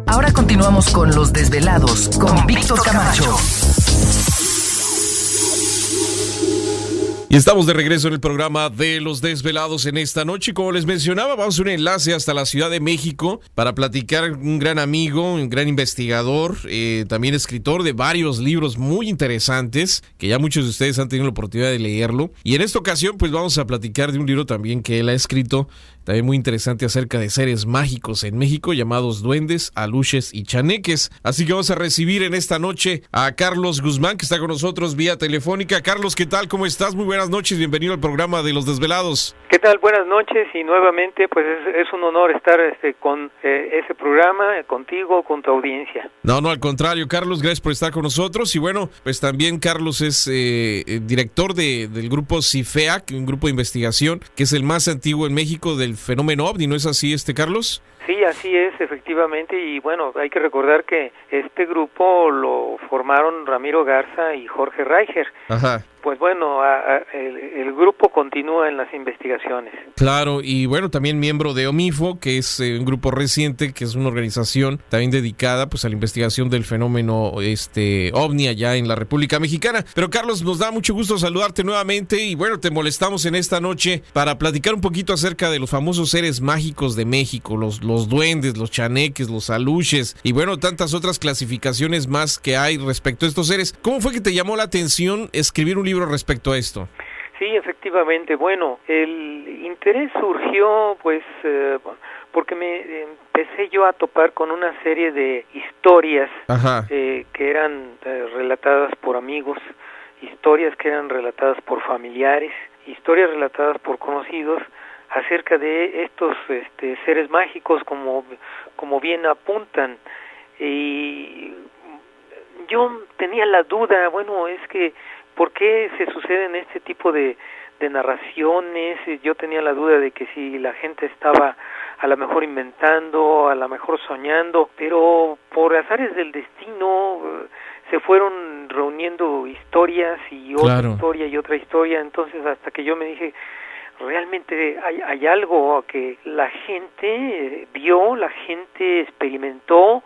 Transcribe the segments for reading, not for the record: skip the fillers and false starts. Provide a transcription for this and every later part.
Ahora continuamos con Los Desvelados con Víctor Camacho. Y estamos de regreso en el programa de Los Desvelados en esta noche. Como les mencionaba, vamos a un enlace hasta la Ciudad de México para platicar con un gran amigo, un gran investigador, también escritor de varios libros muy interesantes, que ya muchos de ustedes han tenido la oportunidad de leerlo. Y en esta ocasión, pues vamos a platicar de un libro también que él ha escrito, también muy interesante, acerca de seres mágicos en México, llamados duendes, aluches y chaneques. Así que vamos a recibir en esta noche a Carlos Guzmán, que está con nosotros vía telefónica. Carlos, ¿qué tal? ¿Cómo estás? Muy buenas noches, bienvenido al programa de Los Desvelados. ¿Qué tal? Buenas noches, y nuevamente pues es un honor estar con ese programa, contigo, con tu audiencia. No, al contrario, Carlos, gracias por estar con nosotros. Y bueno, pues también Carlos es director del grupo CIFEAC, un grupo de investigación que es el más antiguo en México del fenómeno OVNI, ¿no es así, Carlos? Sí, así es, efectivamente, y bueno, hay que recordar que este grupo lo formaron Ramiro Garza y Jorge Reicher. Ajá. Pues bueno, el grupo continúa en las investigaciones. Claro, y bueno, también miembro de OMIFO, que es un grupo reciente, que es una organización también dedicada pues a la investigación del fenómeno OVNI allá en la República Mexicana. Pero Carlos, nos da mucho gusto saludarte nuevamente y bueno, te molestamos en esta noche para platicar un poquito acerca de los famosos seres mágicos de México, los duendes, los chaneques, los aluches y bueno, tantas otras clasificaciones más que hay respecto a estos seres. ¿Cómo fue que te llamó la atención escribir un libro respecto a esto? Sí, efectivamente. Bueno, el interés surgió pues porque me empecé yo a topar con una serie de historias que eran relatadas por amigos, historias que eran relatadas por familiares, historias relatadas por conocidos acerca de estos seres mágicos como bien apuntan. Y yo tenía la duda, bueno, es que ¿por qué se suceden este tipo de narraciones? Yo tenía la duda de que si la gente estaba a lo mejor inventando, a lo mejor soñando, pero por azares del destino se fueron reuniendo historias y otra historia y otra historia, entonces hasta que yo me dije, realmente hay algo que la gente vio, la gente experimentó,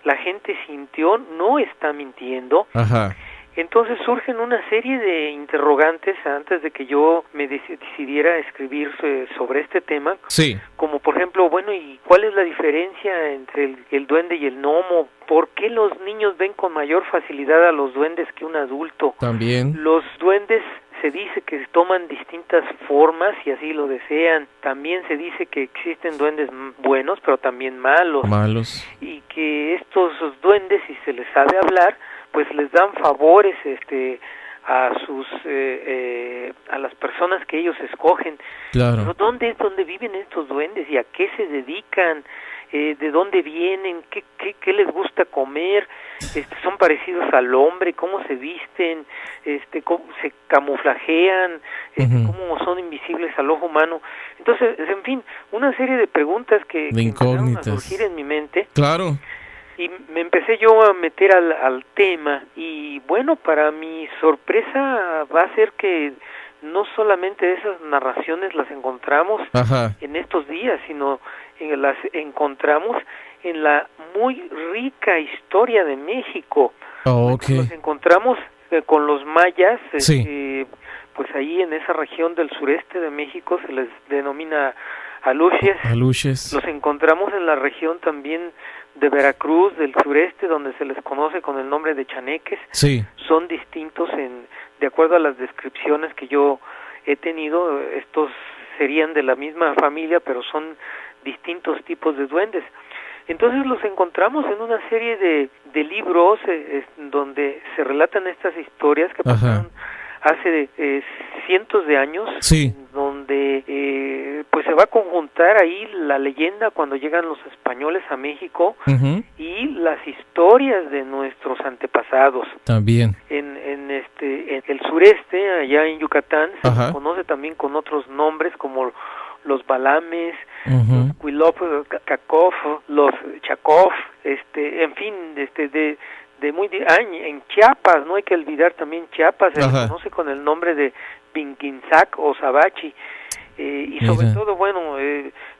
la gente sintió, no está mintiendo. Ajá. Entonces surgen una serie de interrogantes antes de que yo me decidiera escribir sobre este tema. Sí. Como por ejemplo, bueno, ¿y cuál es la diferencia entre el duende y el gnomo? ¿Por qué los niños ven con mayor facilidad a los duendes que un adulto? También. Los duendes se dice que toman distintas formas y así lo desean. También se dice que existen duendes buenos, pero también malos. Y que estos duendes, si se les sabe hablar, pues les dan favores a sus a las personas que ellos escogen. Claro. Pero ¿dónde viven estos duendes y a qué se dedican? ¿De dónde vienen? ¿Qué les gusta comer? ¿Son parecidos al hombre? ¿Cómo se visten? ¿Cómo se camuflajean? ¿Cómo son invisibles al ojo humano? Entonces, en fin, una serie de preguntas que empezaron a surgir en mi mente. Claro. Y me empecé yo a meter al tema y bueno, para mi sorpresa va a ser que no solamente esas narraciones las encontramos en estos días, sino las encontramos en la muy rica historia de México. Nos encontramos con los mayas, pues ahí en esa región del sureste de México se les denomina aluches. Los encontramos en la región también de Veracruz, del sureste, donde se les conoce con el nombre de chaneques. Sí. Son distintos de acuerdo a las descripciones que yo he tenido, estos serían de la misma familia, pero son distintos tipos de duendes. Entonces los encontramos en una serie de libros donde se relatan estas historias que pasaron hace cientos de años, donde pues se va a conjuntar ahí la leyenda cuando llegan los españoles a México y las historias de nuestros antepasados. También. En el sureste, allá en Yucatán, se conoce también con otros nombres como los Balames, los Kuilov, Kakov, los Chakov, en fin, en Chiapas, no hay que olvidar también Chiapas, se conoce con el nombre de Pinquinzac o Sabachi, y sobre todo, bueno,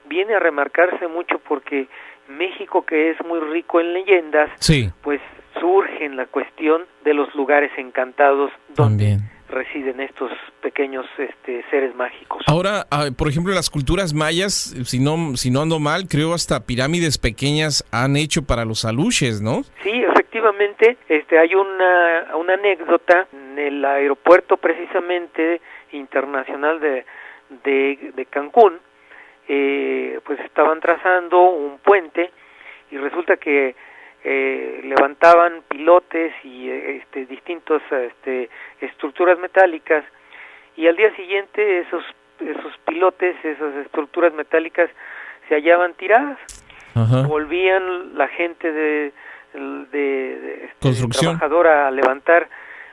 viene a remarcarse mucho porque México, que es muy rico en leyendas, pues surge en la cuestión de los lugares encantados donde residen estos pequeños seres mágicos. Ahora, por ejemplo, las culturas mayas, si no ando mal, creo hasta pirámides pequeñas han hecho para los aluches, ¿no? Sí, efectivamente, hay una anécdota en el aeropuerto precisamente internacional de Cancún. Pues estaban trazando un puente y resulta que levantaban pilotes y distintas estructuras metálicas, y al día siguiente esos pilotes, esas estructuras metálicas se hallaban tiradas. Volvían la gente de construcción, trabajadora a levantar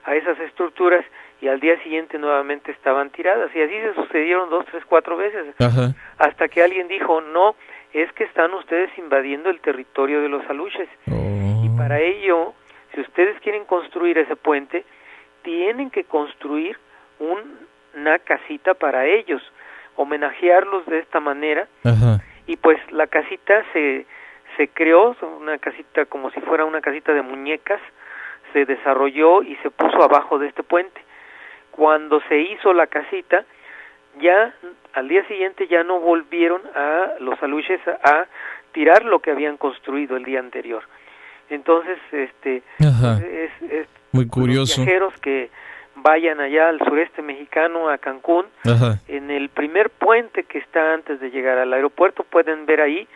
a esas estructuras y al día siguiente nuevamente estaban tiradas, y así se sucedieron 2, 3, 4 veces, hasta que alguien dijo, no, es que están ustedes invadiendo el territorio de los aluches, y para ello, si ustedes quieren construir ese puente, tienen que construir una casita para ellos, homenajearlos de esta manera, y pues la casita se creó, una casita como si fuera una casita de muñecas, se desarrolló y se puso abajo de este puente. Cuando se hizo la casita, ya al día siguiente ya no volvieron a los aluches a tirar lo que habían construido el día anterior. Entonces, es muy curioso. Los viajeros que vayan allá al sureste mexicano, a Cancún, en el primer puente que está antes de llegar al aeropuerto, pueden ver ahí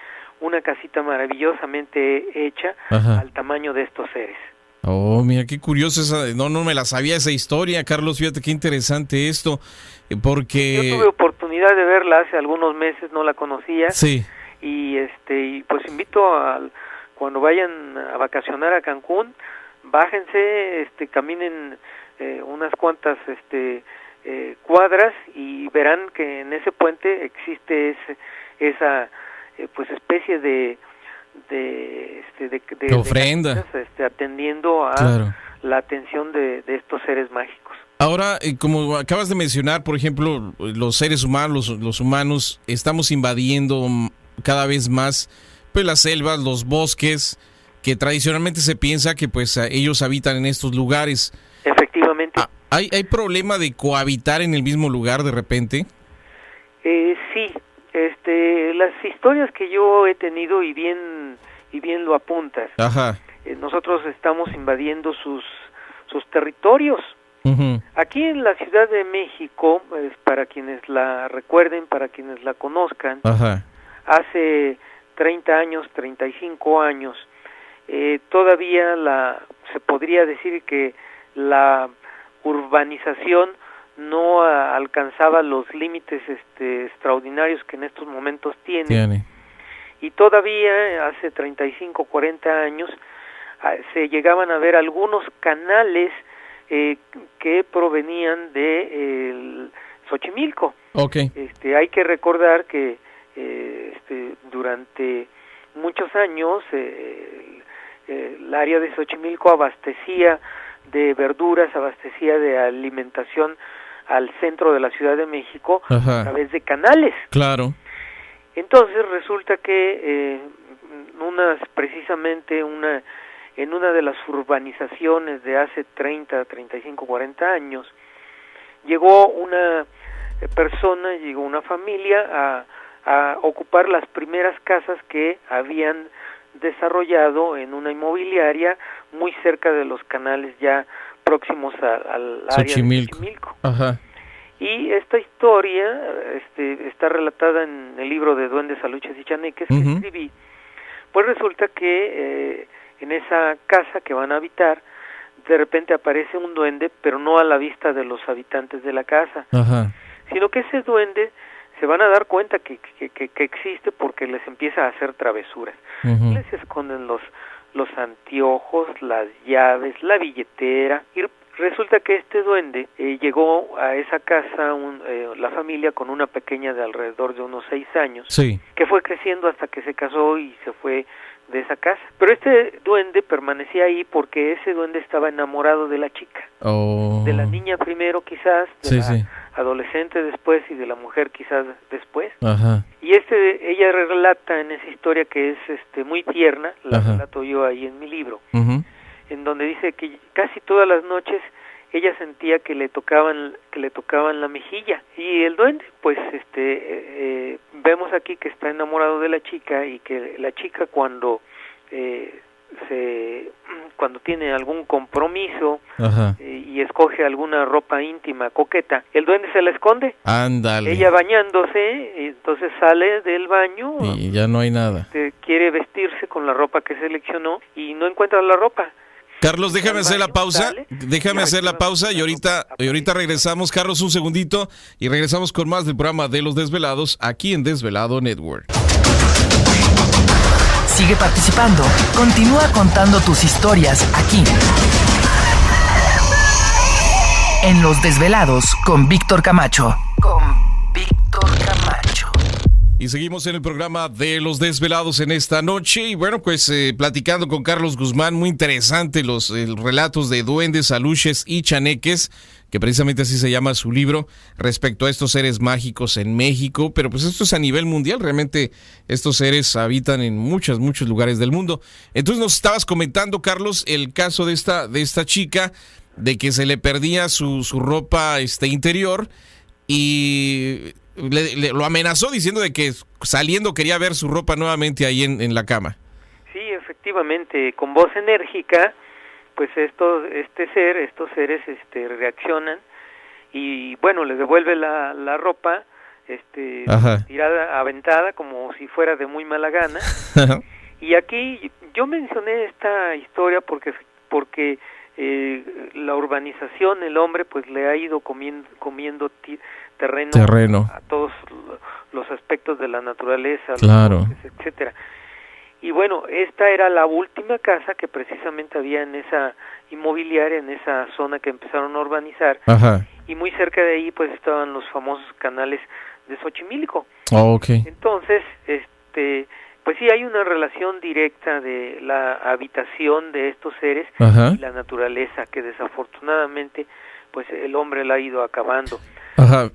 una casita maravillosamente hecha al tamaño de estos seres. Oh, mira, qué curioso no me la sabía esa historia, Carlos, fíjate qué interesante esto, porque... Yo tuve oportunidad de verla hace algunos meses, no la conocía, y pues invito cuando vayan a vacacionar a Cancún, bájense, caminen unas cuantas cuadras y verán que en ese puente existe esa pues especie de ofrenda, atendiendo a la atención de estos seres mágicos. Ahora, como acabas de mencionar, por ejemplo, los seres humanos, los humanos, estamos invadiendo cada vez más pues las selvas, los bosques, que tradicionalmente se piensa que pues ellos habitan en estos lugares. Efectivamente. ¿Hay problema de cohabitar en el mismo lugar de repente? Sí. Las historias que yo he tenido y bien lo apuntas. Nosotros estamos invadiendo sus territorios. Aquí en la Ciudad de México, pues, para quienes la recuerden, para quienes la conozcan, hace 30 años, 35 años, todavía se podría decir que la urbanización no alcanzaba los límites extraordinarios que en estos momentos tiene. Y todavía hace 35, 40 años se llegaban a ver algunos canales que provenían de Xochimilco. Hay que recordar que durante muchos años el área de Xochimilco abastecía de verduras, abastecía de alimentación al centro de la Ciudad de México a través de canales. Entonces resulta que precisamente en una de las urbanizaciones de hace 30, 35, 40 años, llegó una persona, llegó una familia a ocupar las primeras casas que habían desarrollado en una inmobiliaria muy cerca de los canales ya próximos al área de Xochimilco. Y esta historia está relatada en el libro de Duendes, Aluches y Chaneques que escribí. Pues resulta que en esa casa que van a habitar, de repente aparece un duende, pero no a la vista de los habitantes de la casa, sino que ese duende se van a dar cuenta que existe porque les empieza a hacer travesuras. Les esconden los anteojos, las llaves, la billetera, y resulta que este duende llegó a esa casa, la familia, con una pequeña de alrededor de unos 6 años, sí, que fue creciendo hasta que se casó y se fue de esa casa. Pero este duende permanecía ahí porque ese duende estaba enamorado de la chica, de la niña primero quizás, de la adolescente después y de la mujer quizás después. Ajá. Y ella relata en esa historia que es muy tierna, la relato yo ahí en mi libro, en donde dice que casi todas las noches ella sentía que le tocaban la mejilla, y el duende pues vemos aquí que está enamorado de la chica, y que la chica cuando tiene algún compromiso y escoge alguna ropa íntima coqueta, el duende se la esconde. Ándale. Ella bañándose, entonces sale del baño y ya no hay nada. Quiere vestirse con la ropa que seleccionó y no encuentra la ropa. Carlos, déjame hacer la pausa. Déjame hacer la pausa y ahorita regresamos. Carlos, un segundito y regresamos con más del programa de Los Desvelados aquí en Desvelado Network. Sigue participando. Continúa contando tus historias aquí en Los Desvelados con Víctor Camacho. Y seguimos en el programa de Los Desvelados en esta noche. Y bueno, pues platicando con Carlos Guzmán, muy interesante los relatos de duendes, aluches y chaneques, que precisamente así se llama su libro, respecto a estos seres mágicos en México. Pero pues esto es a nivel mundial, realmente estos seres habitan en muchos lugares del mundo. Entonces nos estabas comentando, Carlos, el caso de esta chica, de que se le perdía su ropa interior, y lo amenazó diciendo de que saliendo quería ver su ropa nuevamente ahí en la cama. Sí, efectivamente, con voz enérgica, pues estos seres reaccionan y bueno, le devuelve la ropa tirada, aventada, como si fuera de muy mala gana. Y aquí yo mencioné esta historia porque la urbanización, el hombre pues le ha ido comiendo terreno a todos los aspectos de la naturaleza, claro, los bosques, etcétera. Y bueno, esta era la última casa que precisamente había en esa inmobiliaria, en esa zona que empezaron a urbanizar. Ajá. Y muy cerca de ahí pues estaban los famosos canales de Xochimilco. Oh, okay. Entonces, pues sí hay una relación directa de la habitación de estos seres y la naturaleza, que desafortunadamente pues el hombre la ha ido acabando. Ajá.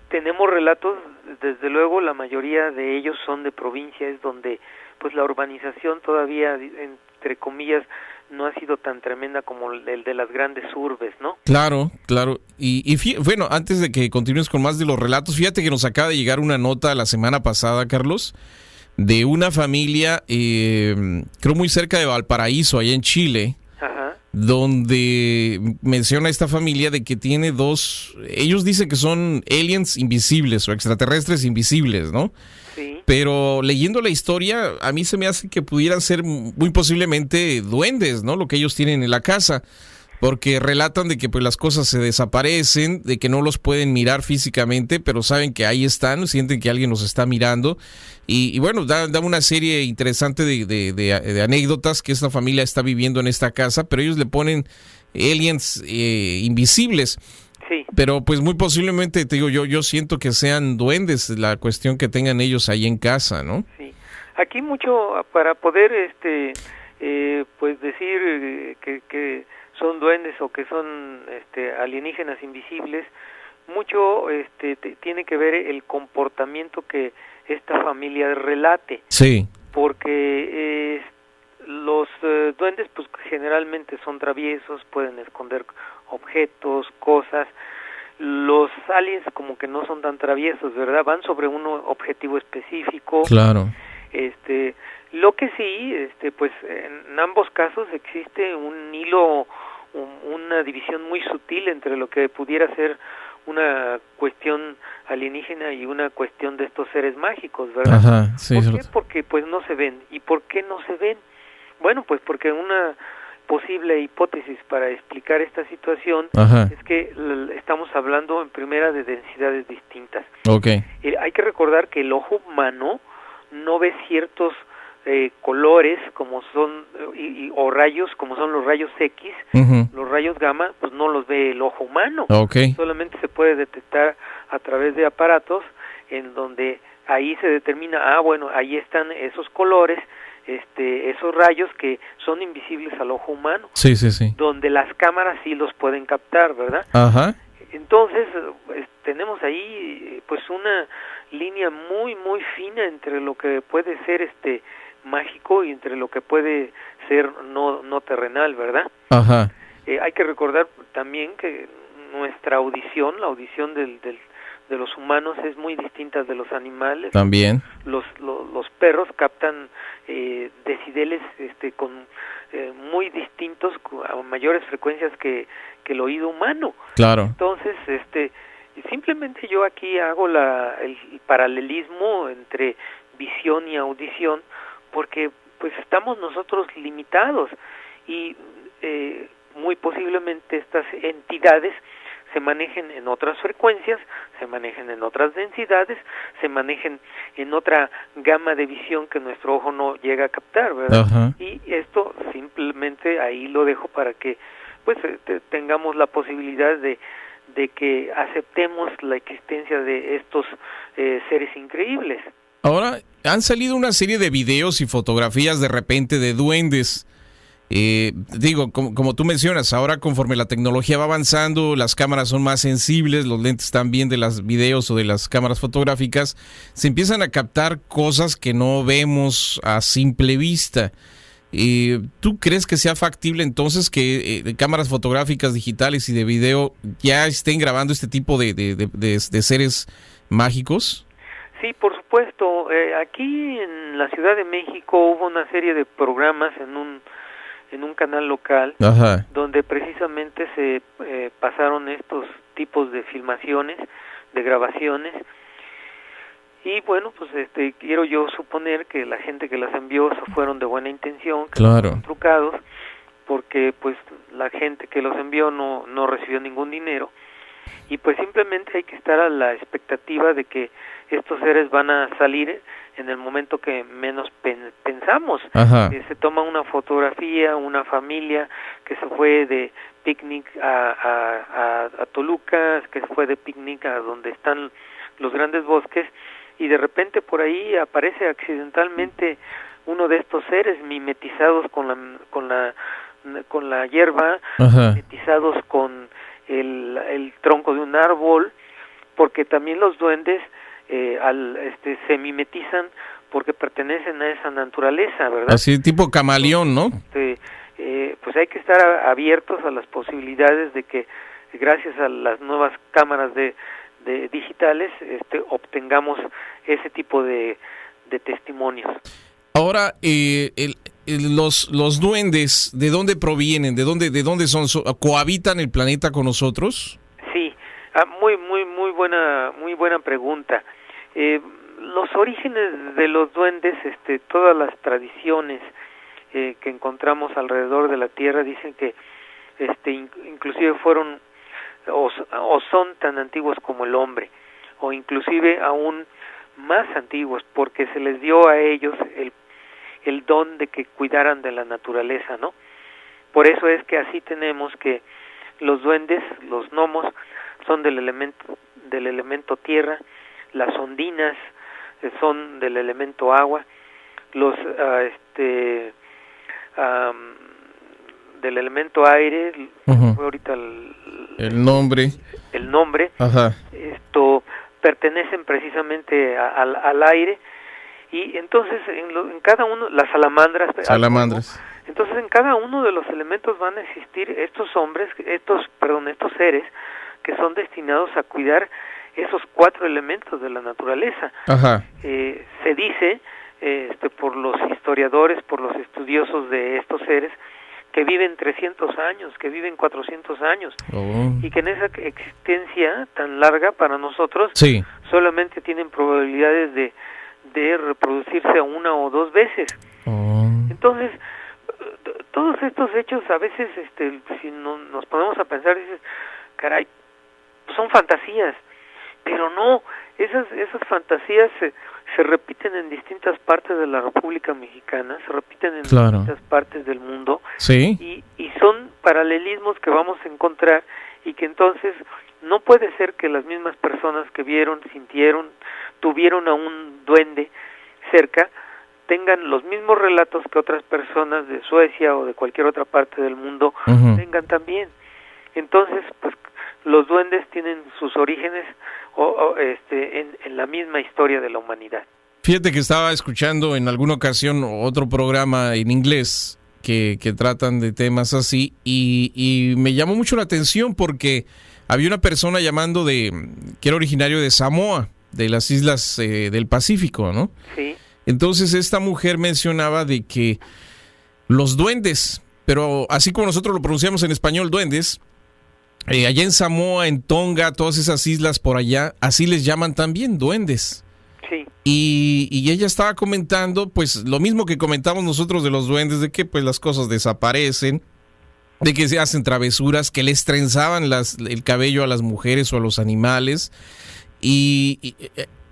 Tenemos relatos, desde luego la mayoría de ellos son de provincias donde pues la urbanización todavía, entre comillas, no ha sido tan tremenda como el de las grandes urbes, ¿no? Claro. Y bueno, antes de que continúes con más de los relatos, fíjate que nos acaba de llegar una nota la semana pasada, Carlos, de una familia, creo muy cerca de Valparaíso, allá en Chile, donde menciona esta familia de que tiene ellos dicen que son aliens invisibles o extraterrestres invisibles, ¿no? Sí. Pero leyendo la historia, a mí se me hace que pudieran ser muy posiblemente duendes, ¿no? Lo que ellos tienen en la casa, porque relatan de que pues las cosas se desaparecen, de que no los pueden mirar físicamente, pero saben que ahí están, sienten que alguien los está mirando. Y bueno, da una serie interesante de anécdotas que esta familia está viviendo en esta casa, pero ellos le ponen aliens invisibles. Sí. Pero pues muy posiblemente, te digo, yo siento que sean duendes, la cuestión que tengan ellos ahí en casa, ¿no? Sí. Aquí mucho para poder pues decir que son duendes o que son alienígenas invisibles, mucho tiene que ver el comportamiento que esta familia relate. Sí. Porque los duendes pues generalmente son traviesos, pueden esconder objetos, cosas. Los aliens como que no son tan traviesos, ¿verdad? Van sobre un objetivo específico. Claro. Lo que sí, pues en ambos casos existe un hilo, una división muy sutil entre lo que pudiera ser una cuestión alienígena y una cuestión de estos seres mágicos, ¿verdad? Ajá, sí. ¿Por qué? Porque pues no se ven. ¿Y por qué no se ven? Bueno, pues porque una posible hipótesis para explicar esta situación es que estamos hablando en primera de densidades distintas. Okay. Hay que recordar que el ojo humano no ve ciertos colores como son o rayos como son los rayos X, los rayos gamma, pues no los ve el ojo humano. Solamente se puede detectar a través de aparatos en donde ahí se determina, bueno, ahí están esos colores, esos rayos que son invisibles al ojo humano. Sí. Donde las cámaras sí los pueden captar, ¿verdad? Ajá. Entonces, tenemos ahí pues una línea muy muy fina entre lo que puede ser mágico y entre lo que puede ser no terrenal, ¿verdad? Ajá. Hay que recordar también que nuestra audición, la audición de los humanos es muy distinta de los animales. También. Los perros captan decibeles con muy distintos, a mayores frecuencias que el oído humano. Claro. Entonces, simplemente yo aquí hago el paralelismo entre visión y audición, porque pues estamos nosotros limitados y muy posiblemente estas entidades se manejen en otras frecuencias, se manejen en otras densidades, se manejen en otra gama de visión que nuestro ojo no llega a captar, ¿verdad? Ajá. Y esto simplemente ahí lo dejo para que pues tengamos la posibilidad de que aceptemos la existencia de estos seres increíbles. Ahora, han salido una serie de videos y fotografías de repente de duendes. Digo, como tú mencionas, ahora conforme la tecnología va avanzando, las cámaras son más sensibles, los lentes también de las videos o de las cámaras fotográficas, se empiezan a captar cosas que no vemos a simple vista. ¿Tú crees que sea factible entonces que cámaras fotográficas digitales y de video ya estén grabando este tipo de seres mágicos? Sí, por supuesto. Aquí en la Ciudad de México hubo una serie de programas en un canal local. Ajá. Donde precisamente se pasaron estos tipos de filmaciones, de grabaciones. Y bueno, pues quiero yo suponer que la gente que las envió fueron de buena intención, que claro, fueron trucados, porque pues la gente que los envió no recibió ningún dinero, y pues simplemente hay que estar a la expectativa de que estos seres van a salir en el momento que menos pensamos. Se toma una fotografía, una familia que se fue de picnic a Toluca, que se fue de picnic a donde están los grandes bosques, y de repente por ahí aparece accidentalmente uno de estos seres mimetizados con la hierba, mimetizados con el tronco de un árbol, porque también los duendes se mimetizan porque pertenecen a esa naturaleza, ¿verdad? Así tipo camaleón, ¿no? Pues hay que estar abiertos a las posibilidades de que gracias a las nuevas cámaras de digitales obtengamos ese tipo de testimonios. Ahora, los duendes, ¿de dónde provienen? ¿De dónde son? ¿Cohabitan el planeta con nosotros? Sí, muy buena pregunta. Los orígenes de los duendes, todas las tradiciones que encontramos alrededor de la Tierra dicen que inclusive fueron o son tan antiguos como el hombre, o inclusive aún más antiguos, porque se les dio a ellos el don de que cuidaran de la naturaleza, ¿no? Por eso es que así tenemos que los duendes, los gnomos, son del elemento tierra, las ondinas son del elemento agua, los del elemento aire, ahorita el nombre, ajá, pertenecen precisamente al aire, y entonces en cada uno, las salamandras, entonces en cada uno de los elementos van a existir estos seres que son destinados a cuidar esos 4 elementos de la naturaleza. Ajá. Se dice por los historiadores, por los estudiosos de estos seres, que viven 300 años, que viven 400 años, y que en esa existencia tan larga para nosotros, sí, solamente tienen probabilidades de reproducirse 1 o 2 veces. Entonces, todos estos hechos a veces, si nos ponemos a pensar, dices, caray, son fantasías, pero no, esas fantasías se repiten en distintas partes de la República Mexicana, se repiten en distintas partes del mundo, sí, y son paralelismos que vamos a encontrar, y que entonces no puede ser que las mismas personas que vieron, sintieron, tuvieron a un duende cerca, tengan los mismos relatos que otras personas de Suecia o de cualquier otra parte del mundo tengan también. Entonces, pues los duendes tienen sus orígenes en la misma historia de la humanidad. Fíjate que estaba escuchando en alguna ocasión otro programa en inglés que tratan de temas así y me llamó mucho la atención porque había una persona llamando que era originario de Samoa, de las islas del Pacífico, ¿no? Sí. Entonces esta mujer mencionaba de que los duendes, pero así como nosotros lo pronunciamos en español, duendes, allá en Samoa, en Tonga, todas esas islas por allá, así les llaman también, duendes. Sí. Y ella estaba comentando, pues, lo mismo que comentamos nosotros de los duendes, de que pues las cosas desaparecen, de que se hacen travesuras, que les trenzaban el cabello a las mujeres o a los animales. Y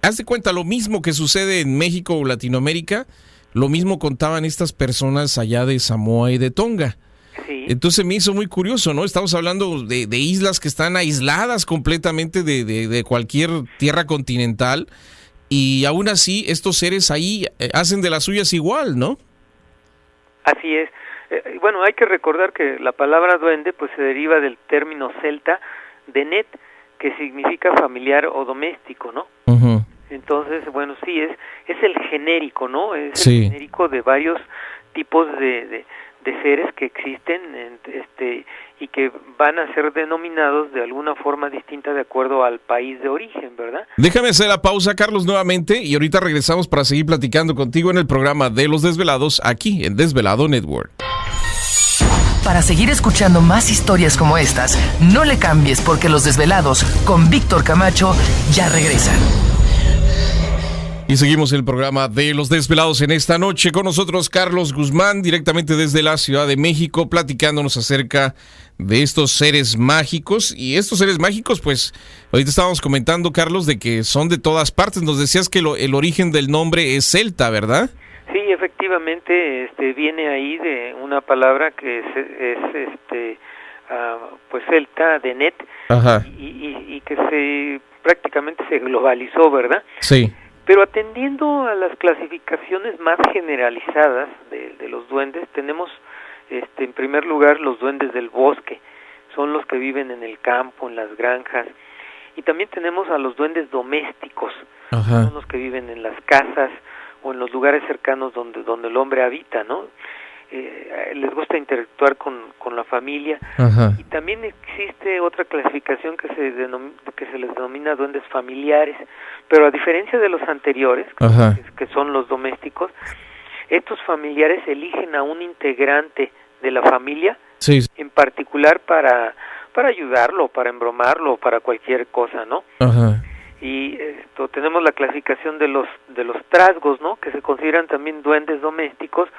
haz de cuenta, lo mismo que sucede en México o Latinoamérica, lo mismo contaban estas personas allá de Samoa y de Tonga. Sí. Entonces me hizo muy curioso, ¿no? Estamos hablando de islas que están aisladas completamente de cualquier tierra continental, y aún así estos seres ahí hacen de las suyas igual, ¿no? Así es. Bueno, hay que recordar que la palabra duende pues se deriva del término celta denet, que significa familiar o doméstico, ¿no? Uh-huh. Entonces, bueno, sí, es el genérico, ¿no? Es sí. El genérico de varios tipos de seres que existen y que van a ser denominados de alguna forma distinta de acuerdo al país de origen, ¿verdad? Déjame hacer la pausa, Carlos, nuevamente, y ahorita regresamos para seguir platicando contigo en el programa de Los Desvelados, aquí en Desvelado Network. Para seguir escuchando más historias como estas, no le cambies, porque Los Desvelados con Víctor Camacho ya regresan. Y seguimos el programa de Los Desvelados en esta noche. Con nosotros Carlos Guzmán, directamente desde la Ciudad de México, platicándonos acerca de estos seres mágicos. Y estos seres mágicos, pues, ahorita estábamos comentando, Carlos, de que son de todas partes. Nos decías que el origen del nombre es celta, ¿verdad? Sí, efectivamente, viene ahí de una palabra que es pues celta, denet, y que prácticamente se globalizó, ¿verdad? Sí. Pero atendiendo a las clasificaciones más generalizadas de los duendes, tenemos en primer lugar los duendes del bosque, son los que viven en el campo, en las granjas, y también tenemos a los duendes domésticos, son los que viven en las casas o en los lugares cercanos donde el hombre habita, ¿no? Les gusta interactuar con la familia. Y también existe otra clasificación que se les denomina duendes familiares, pero a diferencia de los anteriores, que son los domésticos, estos familiares eligen a un integrante de la familia, sí, en particular para ayudarlo, para embromarlo, para cualquier cosa, ¿no? Y tenemos la clasificación de los trasgos, ¿no? Que se consideran también duendes domésticos.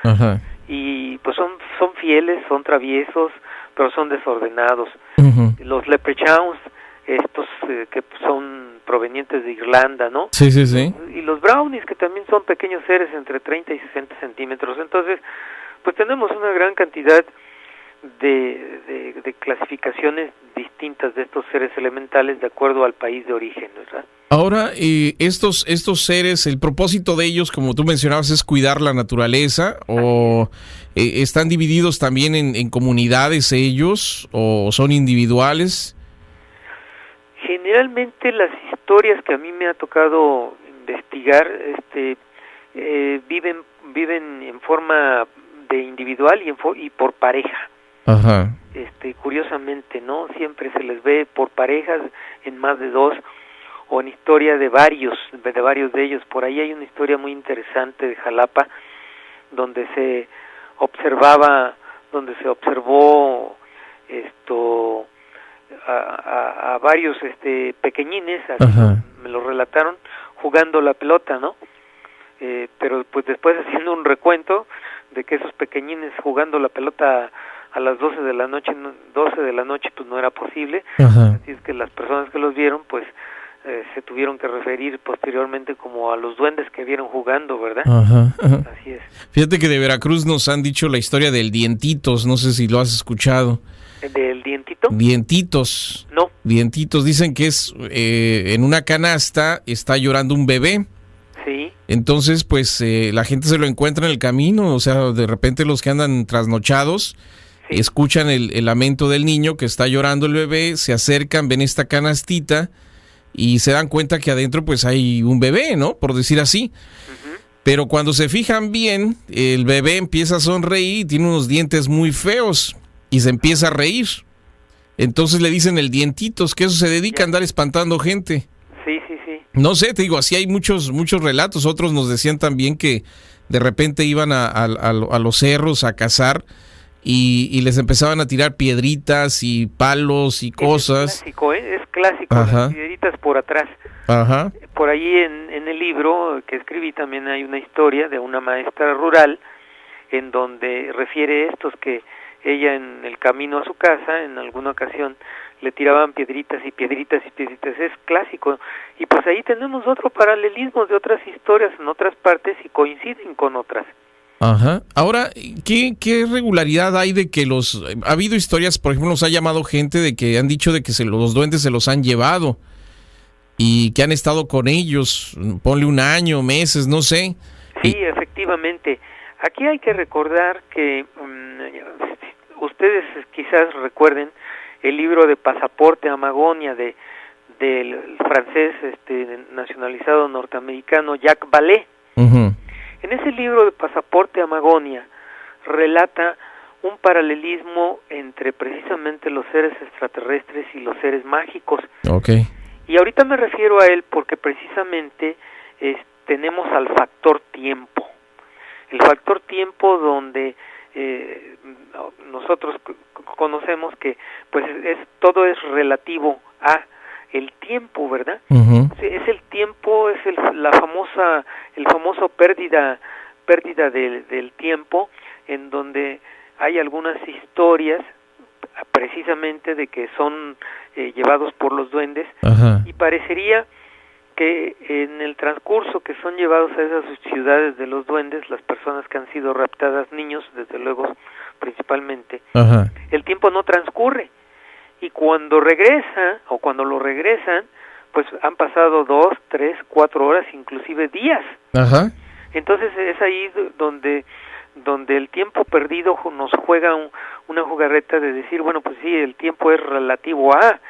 Y pues son fieles, son traviesos, pero son desordenados. Los leprechauns, estos que son provenientes de Irlanda, ¿no? Sí, sí, sí. Y los brownies, que también son pequeños seres entre 30 y 60 centímetros. Entonces, pues tenemos una gran cantidad de clasificaciones distintas de estos seres elementales de acuerdo al país de origen, ¿verdad? Ahora, estos seres, el propósito de ellos, como tú mencionabas, es cuidar la naturaleza, o están divididos también en comunidades ellos, o son individuales. Generalmente las historias que a mí me ha tocado investigar, viven en forma de individual y por pareja. Curiosamente, ¿no? Siempre se les ve por parejas, en más de dos, o en historia de varios de ellos. Por ahí hay una historia muy interesante de Jalapa, donde se observó a varios pequeñines, así me lo relataron, jugando la pelota, ¿no? Pero pues después, haciendo un recuento de que esos pequeñines jugando la pelota a las 12 de la noche pues no era posible. Así es que las personas que los vieron pues se tuvieron que referir posteriormente como a los duendes que vieron jugando, ¿verdad? Ajá. Así es. Fíjate que de Veracruz nos han dicho la historia del Dientitos, no sé si lo has escuchado. ¿Del dientito? Dientitos. No. Dientitos, dicen que es en una canasta está llorando un bebé. Sí. Entonces, pues la gente se lo encuentra en el camino, o sea, de repente los que andan trasnochados escuchan el lamento del niño que está llorando el bebé, se acercan, ven esta canastita y se dan cuenta que adentro pues hay un bebé, ¿no? Por decir así. Uh-huh. Pero cuando se fijan bien, el bebé empieza a sonreír y tiene unos dientes muy feos y se empieza a reír. Entonces le dicen el Dientitos, que eso se dedica a andar espantando gente. Sí. No sé, te digo, así hay muchos relatos. Otros nos decían también que de repente iban a los cerros a cazar y les empezaban a tirar piedritas y palos y cosas. Es clásico, las piedritas por atrás. Ajá. Por ahí en el libro que escribí también hay una historia de una maestra rural en donde refiere estos que ella en el camino a su casa en alguna ocasión le tiraban piedritas. Es clásico. Y pues ahí tenemos otro paralelismo de otras historias en otras partes y coinciden con otras. Ajá. Ahora, ¿qué regularidad hay de que ha habido historias, por ejemplo, nos ha llamado gente de que han dicho de que los duendes se los han llevado y que han estado con ellos, ponle un año, meses, no sé? Sí, efectivamente. Aquí hay que recordar que ustedes quizás recuerden el libro de Pasaporte a Magonia del francés nacionalizado norteamericano Jacques Vallée. Uh-huh. En ese libro de Pasaporte a Magonia relata un paralelismo entre precisamente los seres extraterrestres y los seres mágicos. Okay. Y ahorita me refiero a él porque precisamente tenemos al factor tiempo. El factor tiempo donde nosotros conocemos que pues todo es relativo a el tiempo, ¿verdad? Uh-huh. Es el tiempo, es el famoso pérdida del tiempo, en donde hay algunas historias precisamente de que son llevados por los duendes. Uh-huh. Y parecería que en el transcurso que son llevados a esas ciudades de los duendes, las personas que han sido raptadas, niños, desde luego, principalmente, uh-huh, el tiempo no transcurre. Y cuando regresa, o cuando lo regresan, pues han pasado 2, 3, 4 horas, inclusive días. Uh-huh. Entonces es ahí donde el tiempo perdido nos juega una jugarreta de decir, bueno, pues sí, el tiempo es relativo a,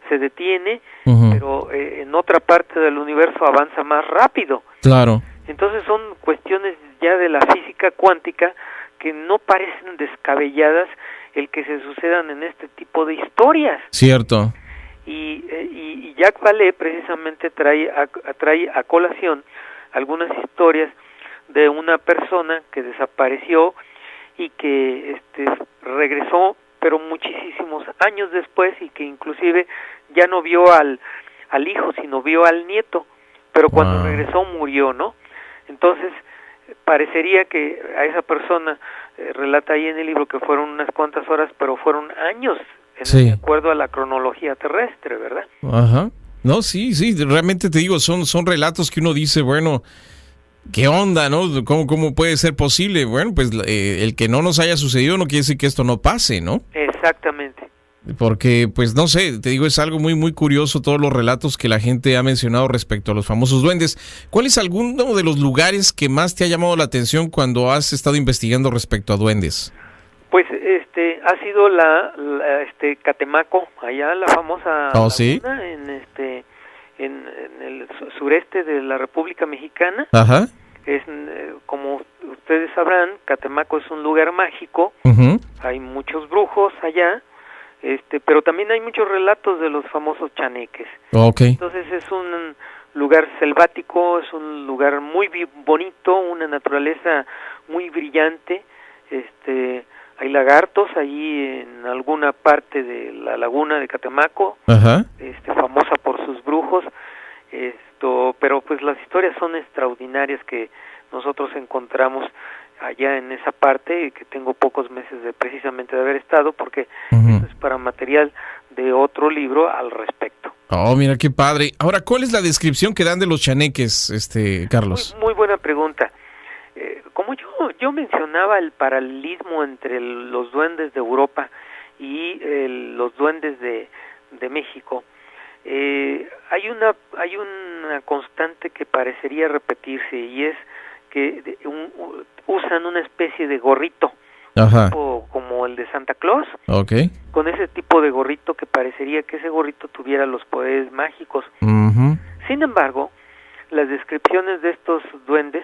se detiene, uh-huh, pero en otra parte del universo avanza más rápido. Claro. Entonces son cuestiones ya de la física cuántica que no parecen descabelladas el que se sucedan en este tipo de historias. Cierto. Y Jacques Vallée precisamente trae a colación algunas historias de una persona que desapareció y que regresó, pero muchísimos años después, y que inclusive ya no vio al hijo, sino vio al nieto, pero cuando regresó murió, ¿no? Entonces parecería que a esa persona relata ahí en el libro que fueron unas cuantas horas, pero fueron años, de acuerdo a la cronología terrestre, ¿verdad? Ajá. No, sí, realmente te digo, son relatos que uno dice, bueno, ¿qué onda, no? ¿Cómo puede ser posible? Bueno, pues el que no nos haya sucedido no quiere decir que esto no pase, ¿no? Exactamente. Porque, pues, no sé, te digo, es algo muy, muy curioso todos los relatos que la gente ha mencionado respecto a los famosos duendes. ¿Cuál es alguno de los lugares que más te ha llamado la atención cuando has estado investigando respecto a duendes? Pues, ha sido Catemaco, allá la famosa laguna, ¿sí? en el sureste de la República Mexicana. Ajá. Como ustedes sabrán, Catemaco es un lugar mágico. Uh-huh. Hay muchos brujos allá. Pero también hay muchos relatos de los famosos chaneques. Okay. Entonces es un lugar selvático, es un lugar muy bonito, una naturaleza muy brillante. Hay lagartos ahí en alguna parte de la laguna de Catemaco, uh-huh, famosa por sus brujos. Pero pues las historias son extraordinarias que nosotros encontramos allá en esa parte, que tengo pocos meses precisamente de haber estado, porque uh-huh, esto es para material de otro libro al respecto. Oh, mira qué padre. Ahora, ¿cuál es la descripción que dan de los chaneques, Carlos? Muy buena pregunta. Como yo mencionaba el paralelismo entre los duendes de Europa y los duendes de México, hay una constante que parecería repetirse, y es que usan una especie de gorrito, tipo como el de Santa Claus, con ese tipo de gorrito que parecería que ese gorrito tuviera los poderes mágicos. Sin embargo, las descripciones de estos duendes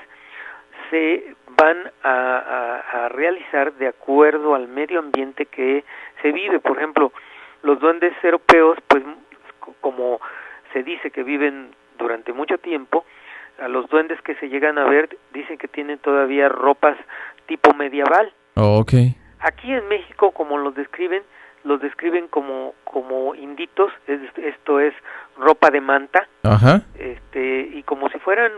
se van a realizar de acuerdo al medio ambiente que se vive. Por ejemplo, los duendes europeos, pues como se dice que viven durante mucho tiempo, a los duendes que se llegan a ver dicen que tienen todavía ropas tipo medieval. Aquí en México, como los describen como inditos, esto es ropa de manta, y como si fueran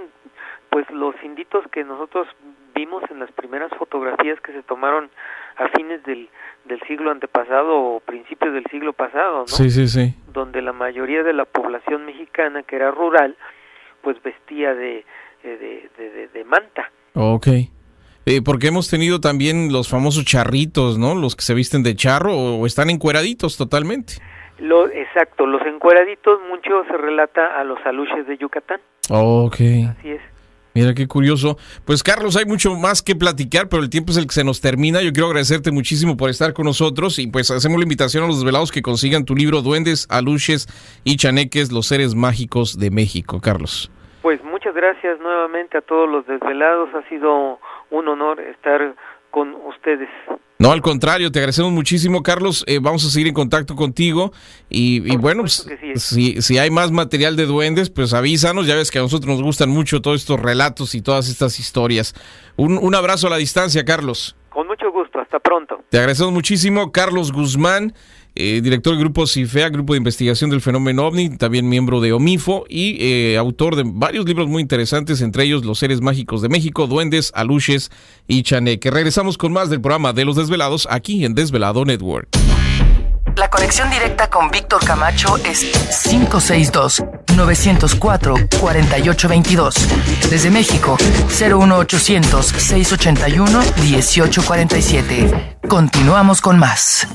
pues los inditos que nosotros vimos en las primeras fotografías que se tomaron a fines del siglo antepasado o principios del siglo pasado, ¿no? Sí. Donde la mayoría de la población mexicana, que era rural, pues vestía de manta. Porque hemos tenido también los famosos charritos, ¿no? Los que se visten de charro o están encueraditos totalmente. Exacto, los encueraditos mucho se relata a los aluches de Yucatán. Así es. Mira qué curioso. Pues Carlos, hay mucho más que platicar, pero el tiempo es el que se nos termina. Yo quiero agradecerte muchísimo por estar con nosotros y pues hacemos la invitación a los desvelados que consigan tu libro Duendes, Aluches y Chaneques, los seres mágicos de México. Carlos. Pues muchas gracias nuevamente a todos los desvelados. Ha sido un honor estar con ustedes. No, al contrario, te agradecemos muchísimo, Carlos. Vamos a seguir en contacto contigo y bueno, pues, si hay más material de duendes, pues avísanos. Ya ves que a nosotros nos gustan mucho todos estos relatos y todas estas historias. Un abrazo a la distancia, Carlos. Con mucho gusto, hasta pronto. Te agradecemos muchísimo, Carlos Guzmán, director del grupo CIFEA, Grupo de Investigación del Fenómeno OVNI, también miembro de OMIFO y autor de varios libros muy interesantes, entre ellos Los Seres Mágicos de México, Duendes, Aluches y Chaneque. Regresamos con más del programa de Los Desvelados aquí en Desvelado Network. La conexión directa con Víctor Camacho es 562-904-4822. Desde México, 01800-681-1847. Continuamos con más.